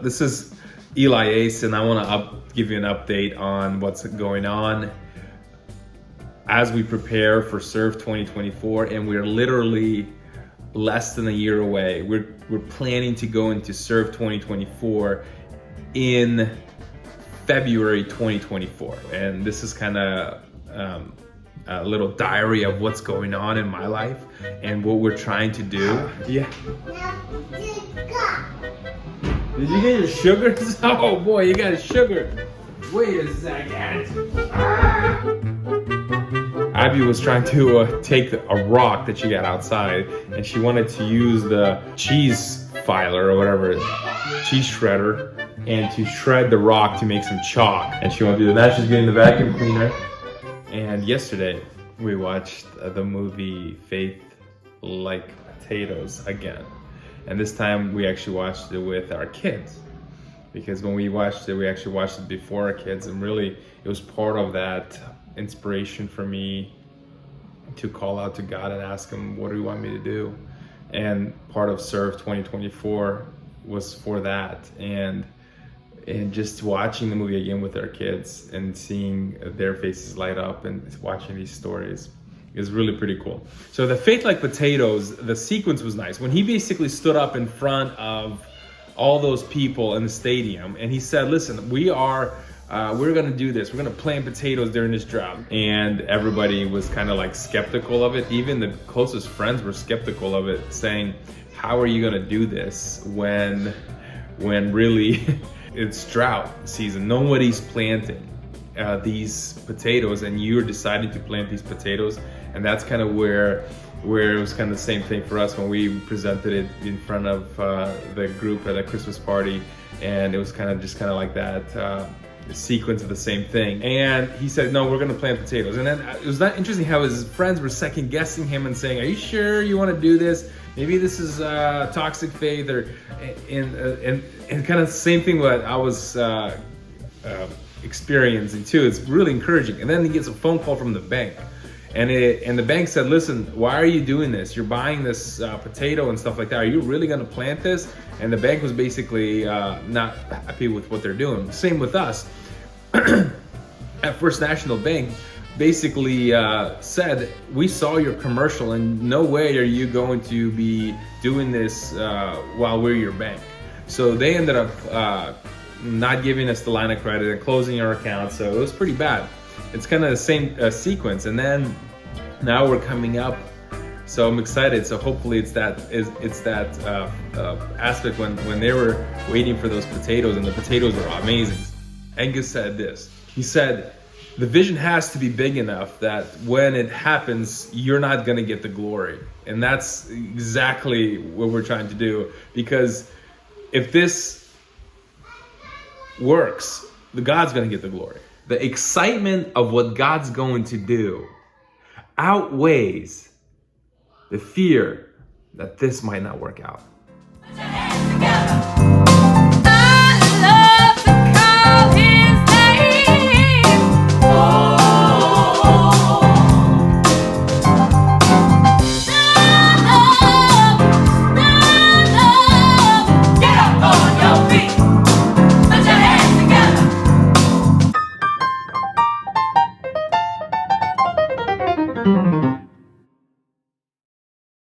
This is Eli Ace, and I want to give you an update on what's going on as we prepare for Serve 2024, and we're literally less than a year away. We're planning to go into Serve 2024 in February 2024, and this is kind of a little diary of what's going on in my life and what we're trying to do. Yeah. Did you get your sugars? Oh boy, you got a sugar. Wait a second. Abby was trying to take a rock that she got outside, and she wanted to use the cheese filer or whatever, cheese shredder, and to shred the rock to make some chalk. And she wanted to do that. She's getting the vacuum cleaner. And yesterday we watched the movie Faith Like Potatoes again. And this time we actually watched it with our kids, because when we watched it, we actually watched it before our kids, and really it was part of that inspiration for me to call out to God and ask him, what do you want me to do? And part of Serve 2024 was for that. And just watching the movie again with our kids and seeing their faces light up and watching these stories is really pretty cool. So the Faith Like Potatoes, the sequence was nice. When he basically stood up in front of all those people in the stadium and he said, listen, we're gonna do this. We're gonna plant potatoes during this drought. And everybody was kind of like skeptical of it. Even the closest friends were skeptical of it, saying, how are you gonna do this when really it's drought season? Nobody's planting these potatoes, and you're deciding to plant these potatoes. And that's kind of where it was kind of the same thing for us when we presented it in front of the group at a Christmas party. And it was kind of like that sequence of the same thing. And he said, no, we're gonna plant potatoes. And then it was not interesting how his friends were second guessing him and saying, are you sure you want to do this? Maybe this is toxic faith, and kind of the same thing what I was experiencing too. It's really encouraging. And then he gets a phone call from the bank, and the bank said, listen, why are you doing this? You're buying this potato and stuff like that. Are you really gonna plant this? And the bank was basically not happy with what they're doing. Same with us. At First National Bank basically said, we saw your commercial and no way are you going to be doing this while we're your bank. So they ended up not giving us the line of credit and closing our account. So it was pretty bad. It's kind of the same sequence. And then now we're coming up. So I'm excited. So hopefully it's that aspect when they were waiting for those potatoes, and the potatoes were amazing. Angus said this. He said, the vision has to be big enough that when it happens, you're not gonna get the glory. And that's exactly what we're trying to do. Because if this works, God's gonna get the glory. The excitement of what God's going to do outweighs the fear that this might not work out. Put your hands together.